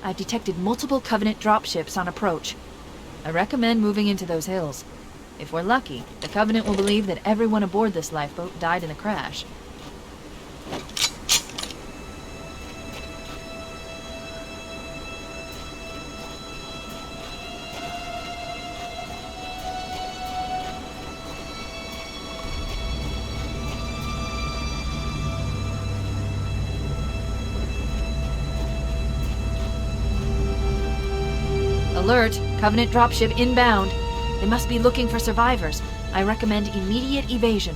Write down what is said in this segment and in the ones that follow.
I've detected multiple Covenant dropships on approach. I recommend moving into those hills. If we're lucky, the Covenant will believe that everyone aboard this lifeboat died in the crash. Alert! Covenant dropship inbound. They must be looking for survivors. I recommend immediate evasion.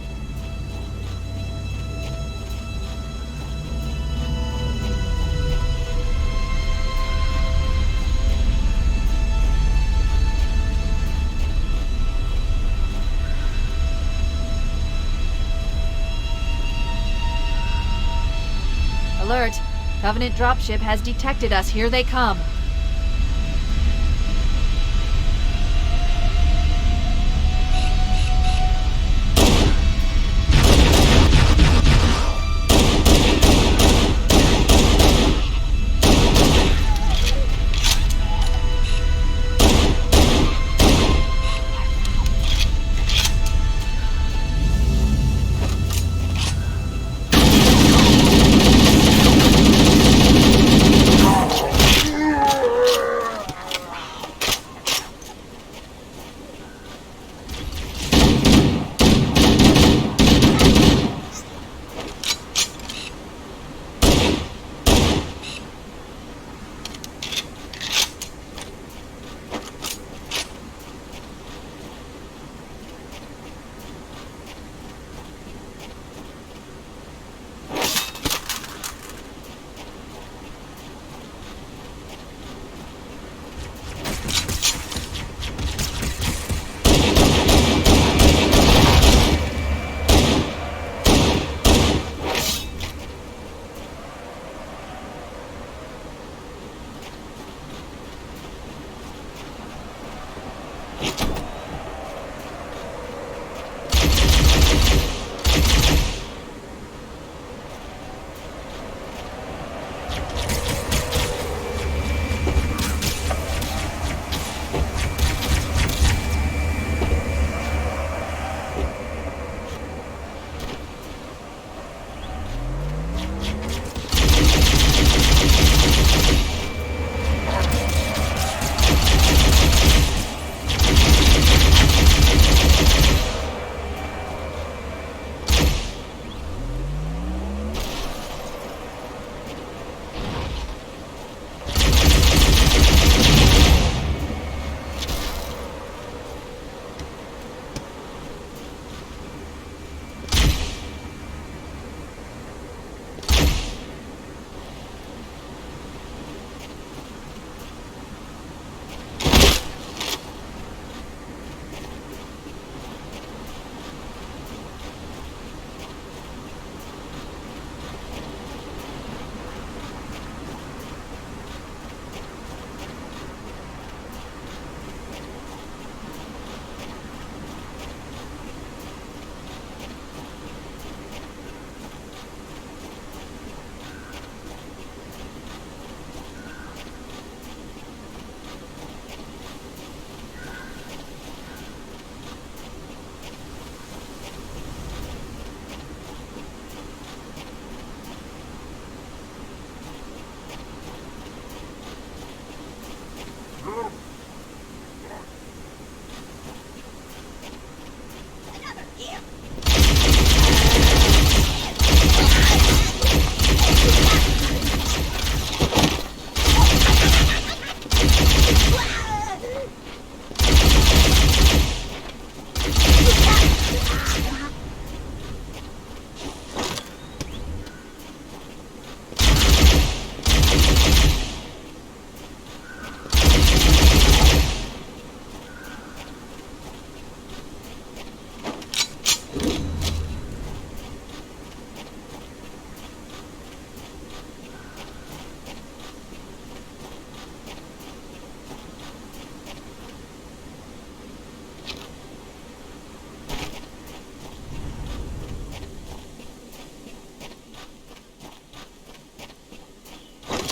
Alert! Covenant dropship has detected us. Here they come.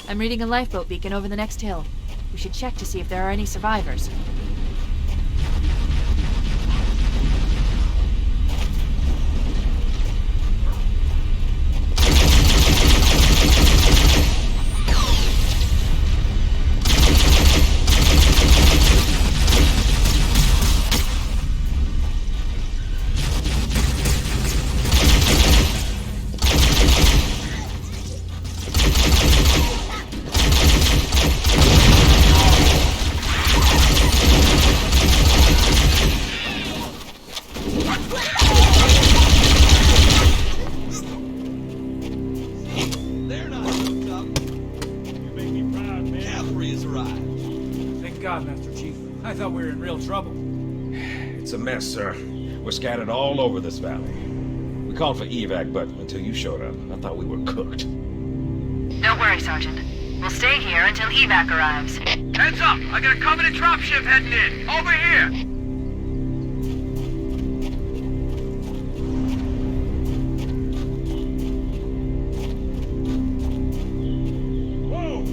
I'm reading a lifeboat beacon over the next hill. We should check to see if there are any survivors. They're not hooked up. You make me proud, man. Cavalry has arrived. Thank God, Master Chief. I thought we were in real trouble. It's a mess, sir. We're scattered all over this valley. We called for evac, but until you showed up, I thought we were cooked. Don't worry, Sergeant. We'll stay here until evac arrives. Heads up! I got a Covenant dropship heading in! Over here! Whoa!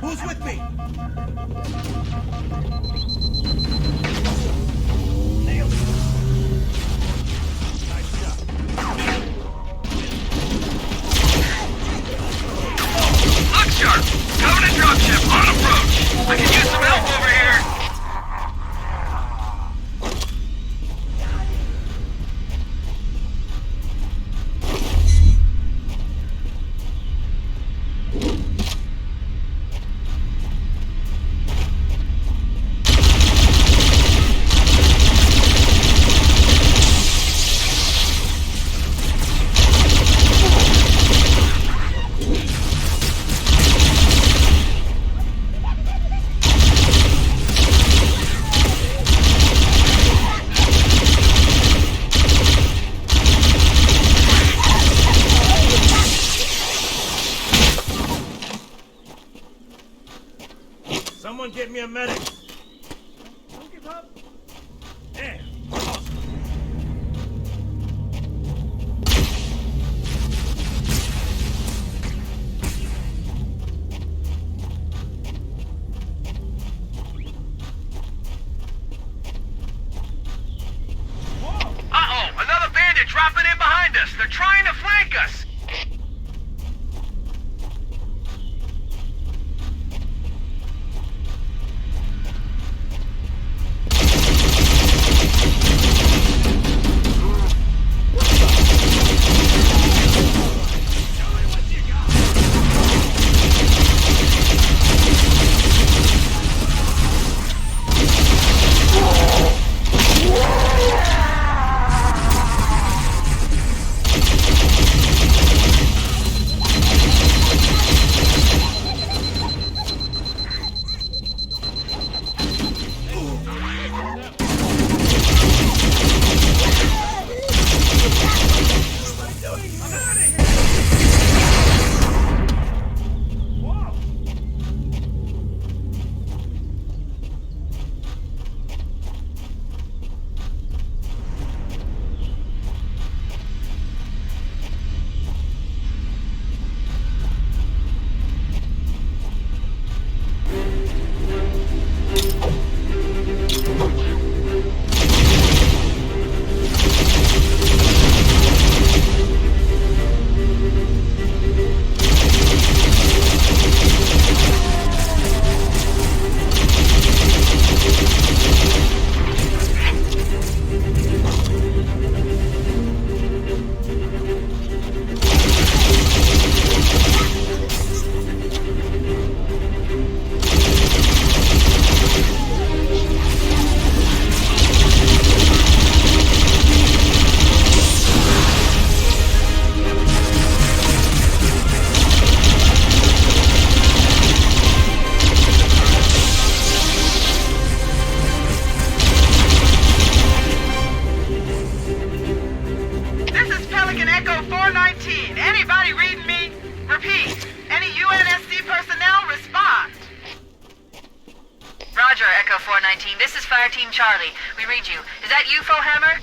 Who's with me? Nailed it. Nice shot. Look sharp! Covenant dropship on approach! I can use some help over here! Someone get me a medic! Don't give up! Damn! Uh-oh! Another bandit dropping in behind us! They're trying to flank us! Echo 419. Anybody reading me? Repeat. Any UNSC personnel respond. Roger, Echo 419. This is Fire Team Charlie. We read you. Is that you, Fohammer?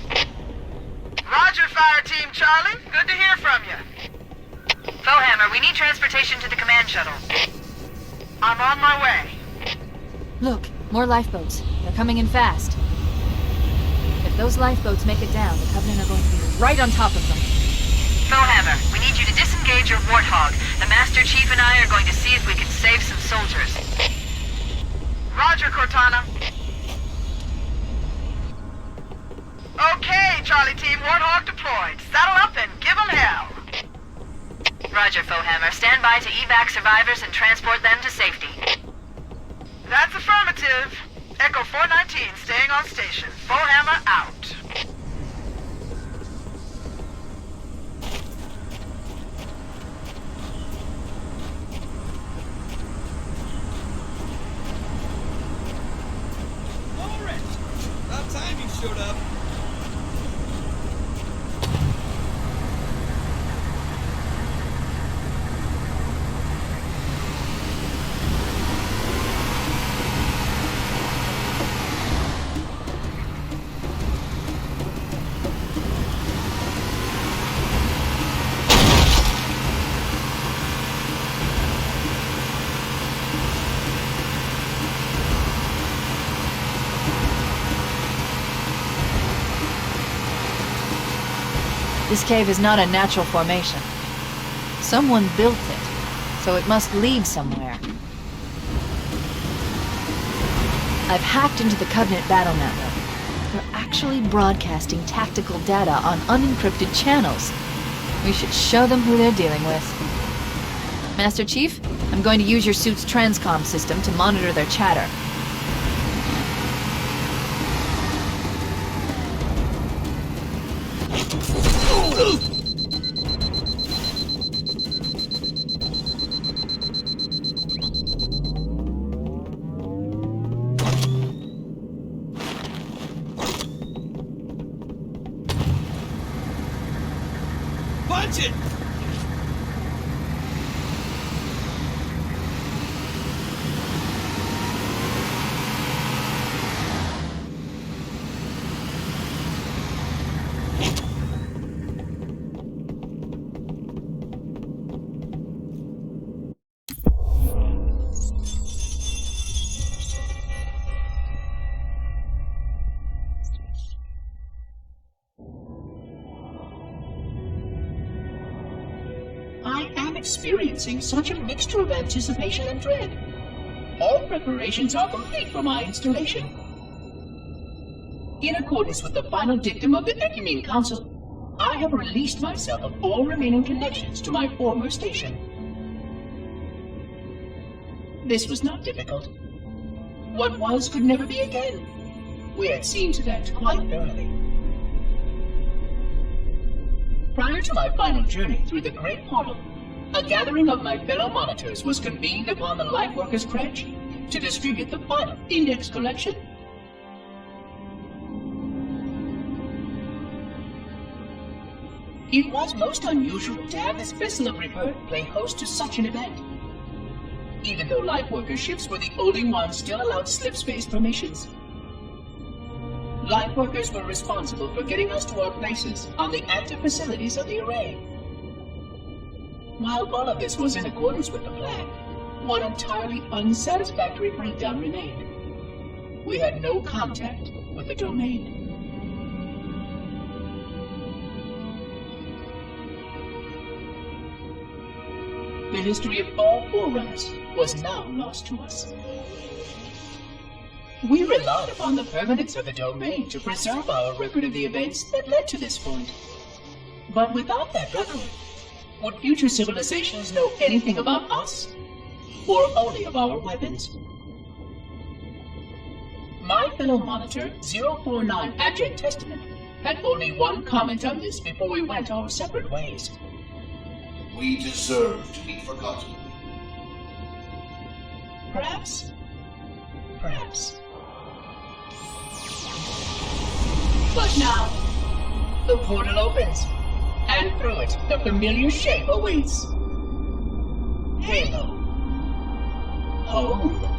Roger, Fire Team Charlie. Good to hear from you. Fohammer, we need transportation to the command shuttle. I'm on my way. Look, more lifeboats. They're coming in fast. If those lifeboats make it down, the Covenant are going to be right on top of them. Fohammer, we need you to disengage your Warthog. The Master Chief and I are going to see if we can save some soldiers. Roger, Cortana. Okay, Charlie Team, Warthog deployed. Saddle up and give 'em hell. Roger, Fohammer. Stand by to evac survivors and transport them to safety. That's affirmative. Echo 419 staying on station. Fohammer out. Ulrich! About time you showed up. This cave is not a natural formation. Someone built it, so it must lead somewhere. I've hacked into the Covenant battle network. They're actually broadcasting tactical data on unencrypted channels. We should show them who they're dealing with. Master Chief, I'm going to use your suit's transcom system to monitor their chatter. Punch it! I am experiencing such a mixture of anticipation and dread. All preparations are complete for my installation. In accordance with the final dictum of the Ecumene Council, I have released myself of all remaining connections to my former station. This was not difficult. What was could never be again. We had seen to that quite thoroughly. Prior to my final journey through the Great Portal, a gathering of my fellow monitors was convened upon the Lightworkers' Crench to distribute the final index collection. It was most unusual to have this vessel of rebirth play host to such an event. Even though Lightworker ships were the only ones still allowed slip-space formations. Lightworkers were responsible for getting us to our places on the active facilities of the array. While all of this was in accordance with the plan, one entirely unsatisfactory breakdown remained. We had no contact with the domain. The history of all forerunners was now lost to us. We relied upon the permanence of the domain to preserve our record of the events that led to this point. But without that record, would future civilizations know anything about us? Or only of our weapons? My fellow monitor, 049 Adject Testament, had only one comment on this before we went our separate ways. We deserve to be forgotten. Perhaps. Perhaps. But now, the portal opens, and through it, planet, the familiar shape awaits. Halo. Home.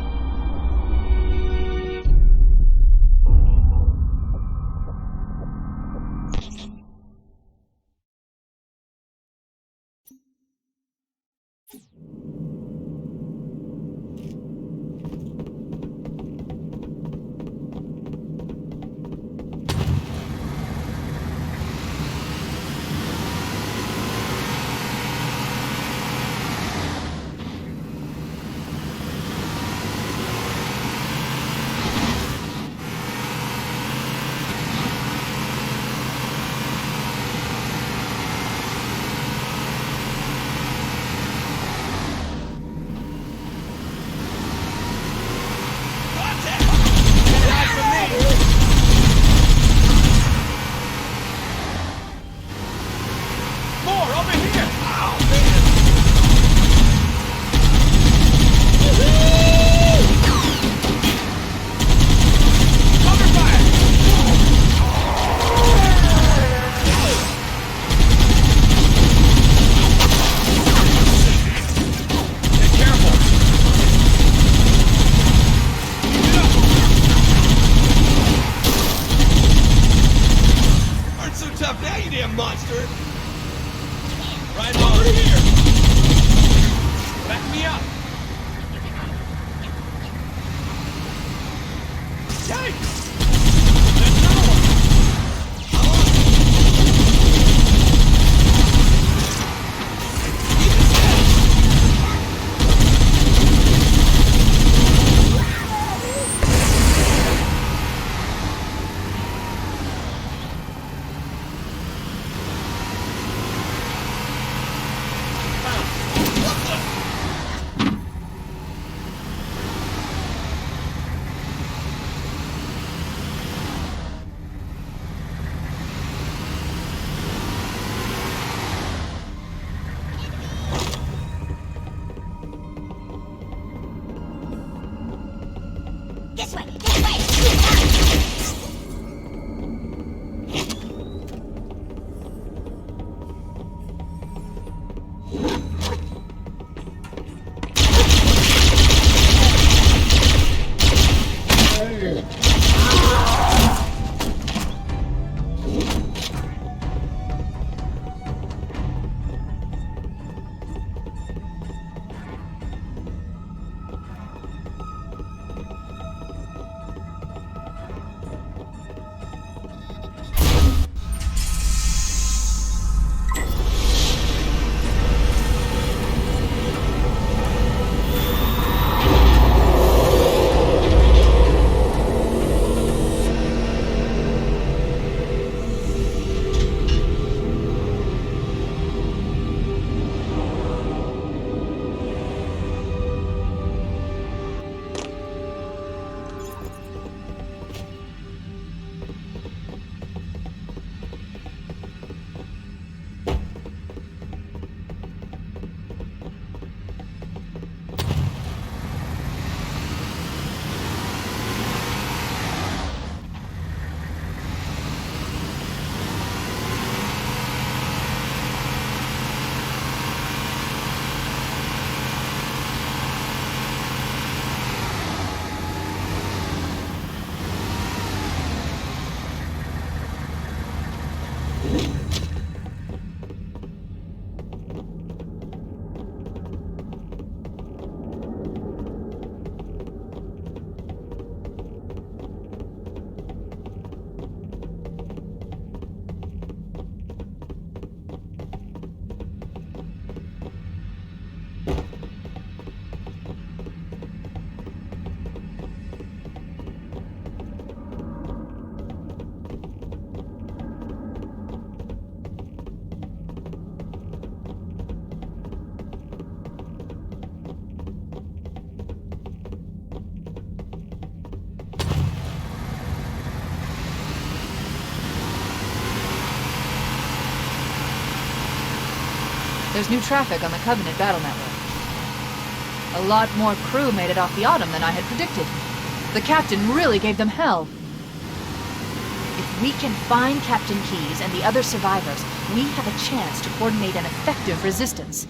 There's new traffic on the Covenant battle network. A lot more crew made it off the Autumn than I had predicted. The captain really gave them hell. If we can find Captain Keyes and the other survivors, we have a chance to coordinate an effective resistance.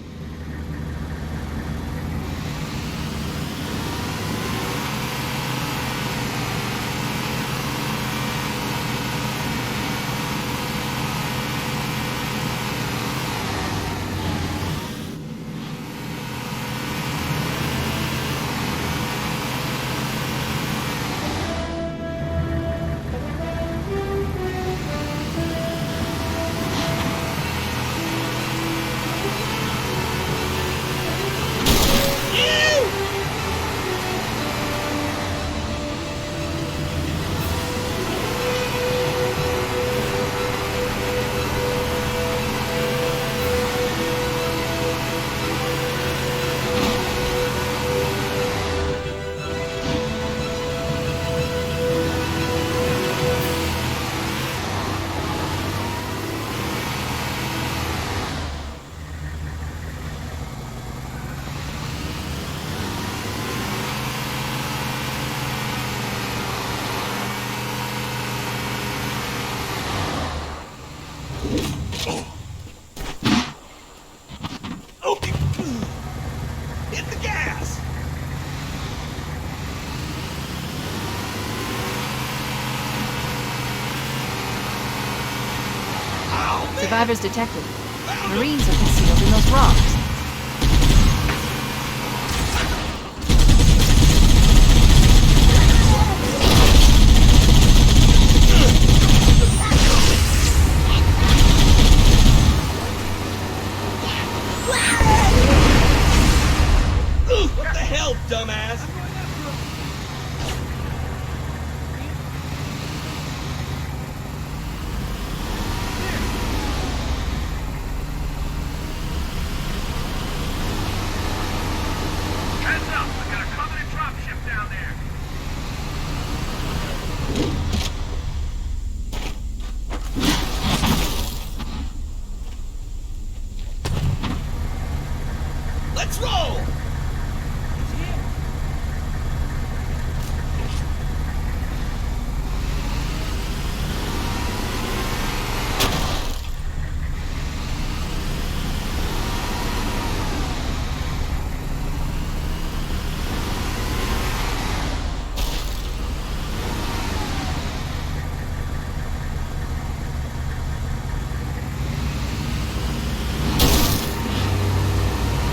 Okay. Hit the gas! Ow, man! Survivors detected. Found 'em! Marines are concealed in those rocks. What the hell, dumbass? Heads up, I got a Covenant dropship down there. Let's roll!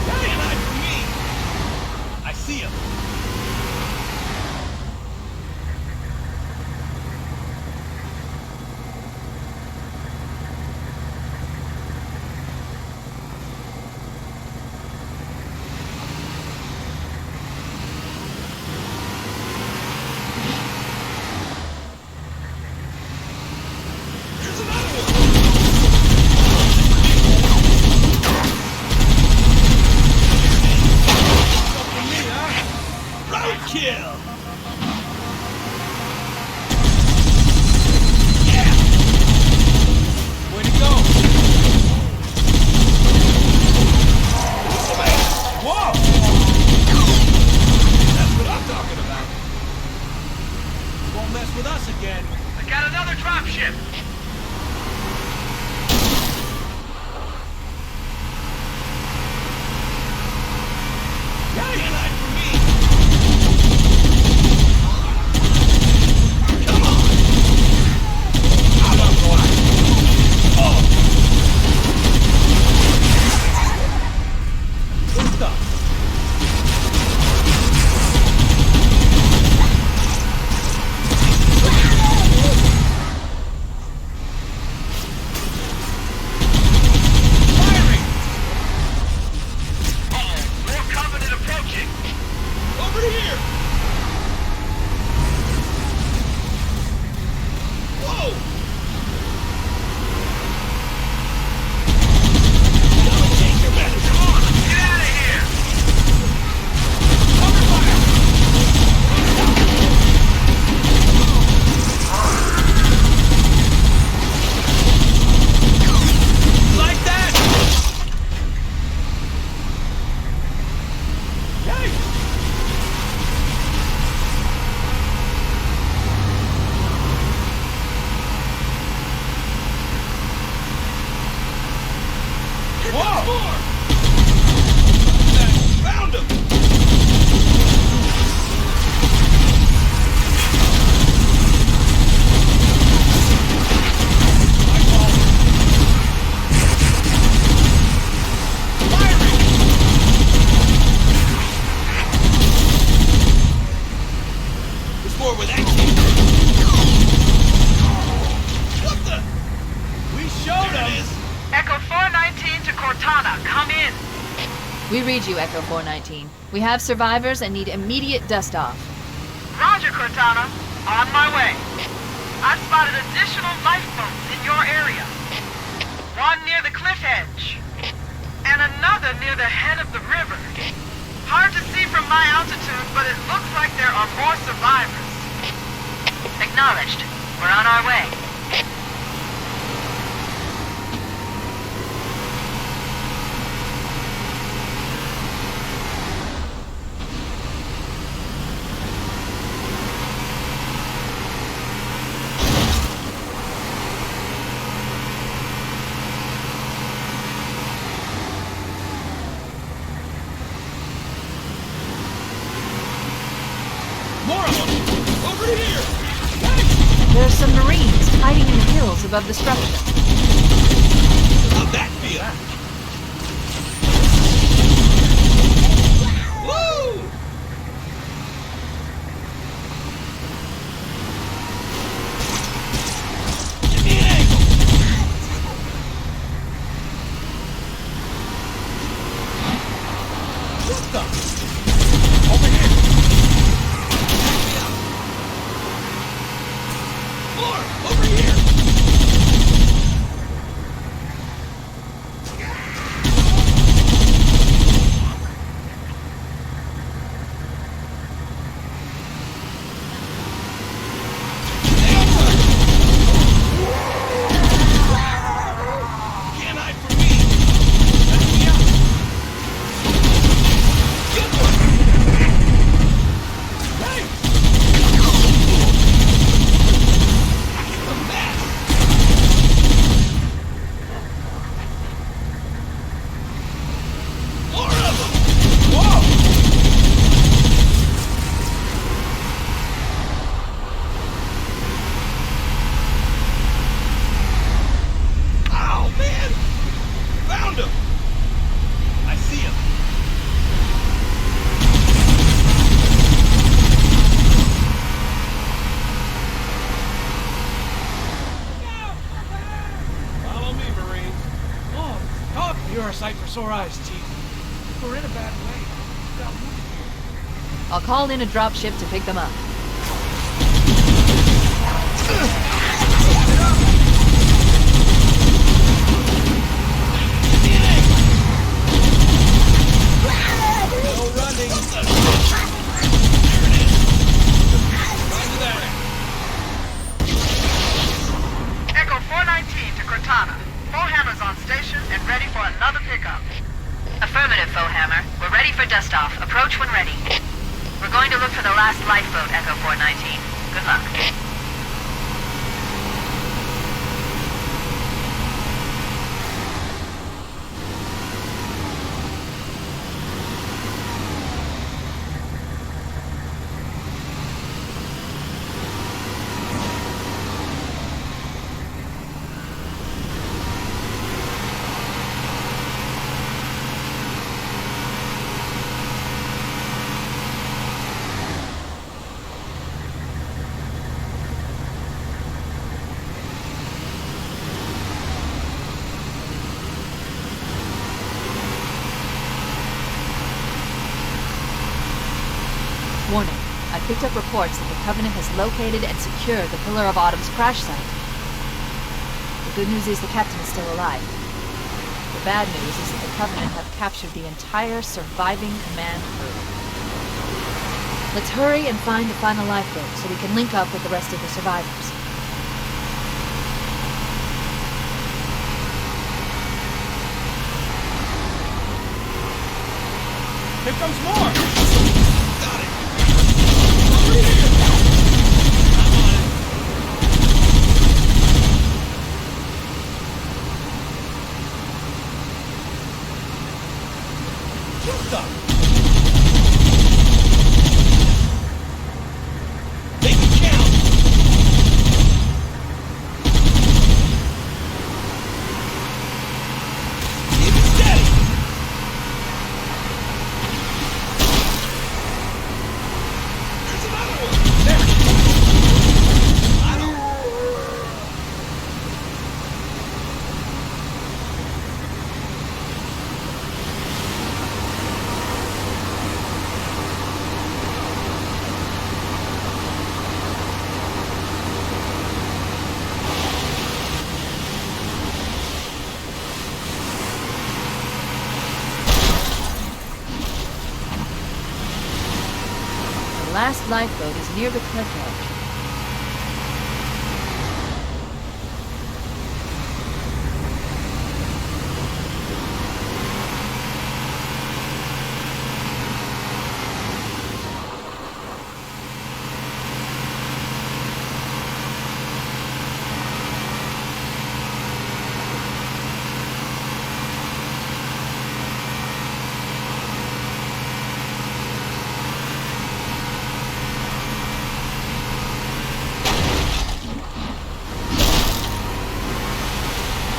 That ain't like me! More! Found him! There's more where that came from. What the? We showed There him! it is! Echo 419 to Cortana. Come in. We read you, Echo 419. We have survivors and need immediate dust-off. Roger, Cortana. On my way. I've spotted additional lifeboats in your area. One near the cliff edge. And another near the head of the river. Hard to see from my altitude, but it looks like there are more survivors. Acknowledged. We're on our way. More of them! Over here! There are some Marines hiding in the hills above the structure. How'd that feel? Woo! Give me an angle! What the? Over here! More! Over here! Can't hide from me! Let me out! Good one! Hey! A mess! More of them! Whoa! Ow, man! Found him! I see him. Follow me, Marines. Oh, you're a sight for sore eyes, Chief. We're in a bad way. Stop moving here. I'll call in a dropship to pick them up. No running! There it is! Roger that! Echo 419 to Cortana. Foehammer's on station and ready for another pickup. Affirmative, Foehammer. We're ready for dust-off. Approach when ready. We're going to look for the last lifeboat, Echo 419. Good luck. Warning. I picked up reports that the Covenant has located and secured the Pillar of Autumn's crash site. The good news is the captain is still alive. The bad news is that the Covenant have captured the entire surviving command crew. Let's hurry and find the final lifeboat so we can link up with the rest of the survivors. Here comes more! Got it! Over here! I'm on it! What the? Make it count! Keep it steady! There's another one! There! I don't... The last lifeboat is near the cliff edge.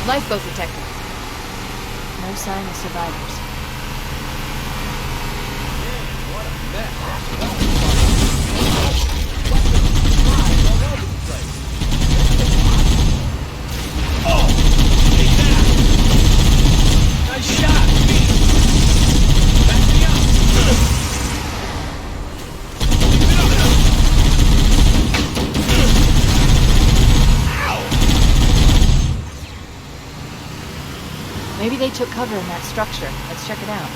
Lifeboat detected. No sign of survivors. What a mess. Oh! Take that! Nice shot! Back me up! Ow! Maybe they took cover in that structure. Let's check it out.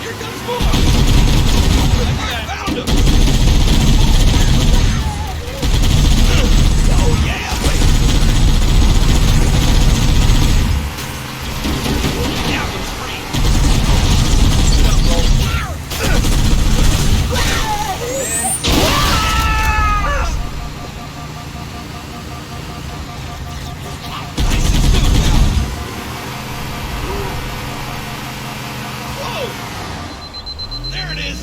Here comes more! Found him! Oh yeah! Wait! Now it's free! Get up, Roll. Whoa! There it is!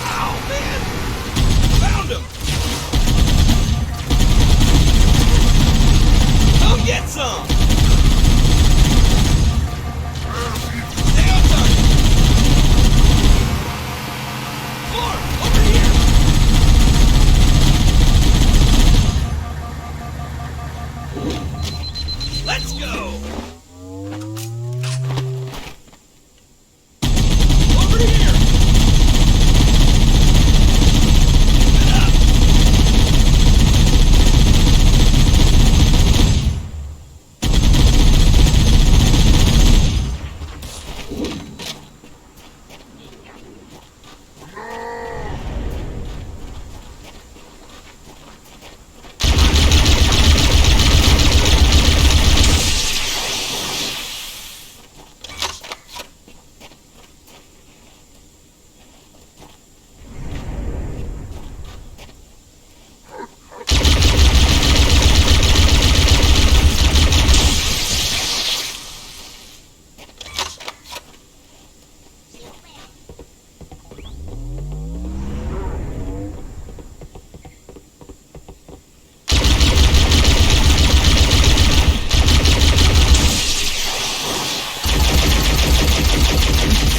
Ow, man! Found him! Come get some! Stay on target! Floor, over here! Let's go! Over here! Keep it up!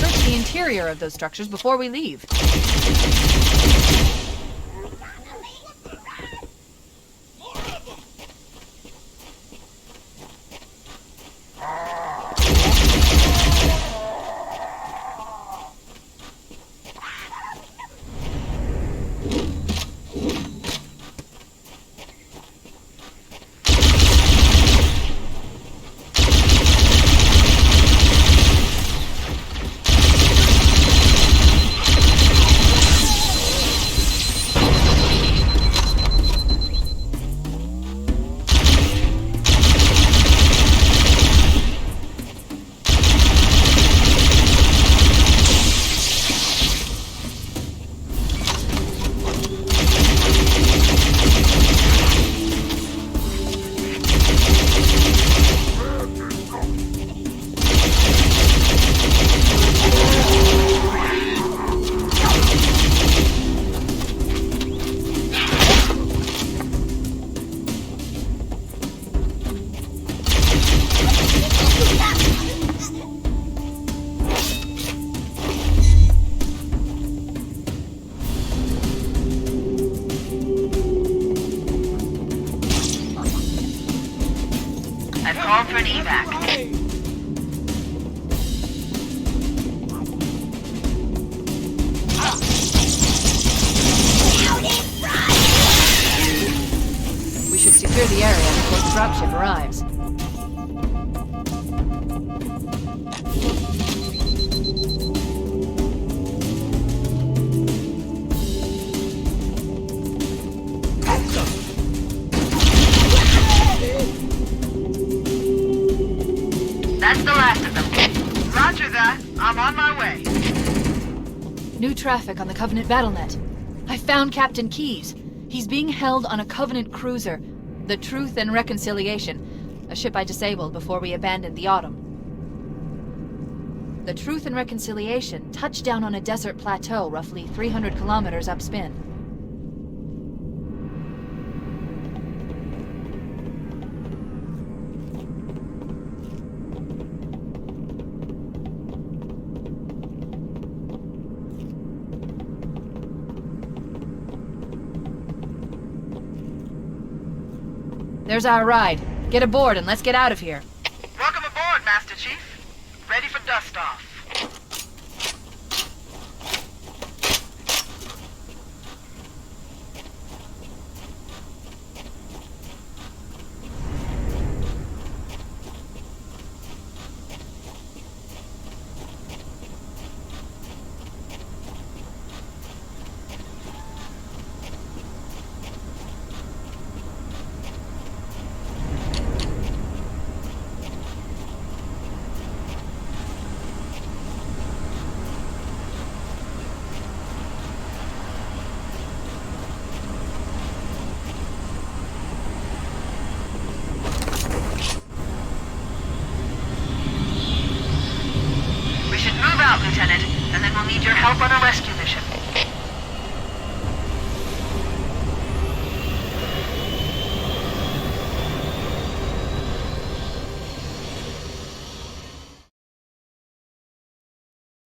Search the interior of those structures before we leave. More of them! for an evac. Right. We should secure the area before the dropship arrives. That's the last of them. Roger that. I'm on my way. New traffic on the Covenant BattleNet. I found Captain Keyes. He's being held on a Covenant cruiser, the Truth and Reconciliation, a ship I disabled before we abandoned the Autumn. The Truth and Reconciliation touched down on a desert plateau roughly 300 kilometers upspin. There's our ride. Get aboard and let's get out of here. Welcome aboard, Master Chief. Ready for dust off. Lieutenant, and then we'll need your help on a rescue mission.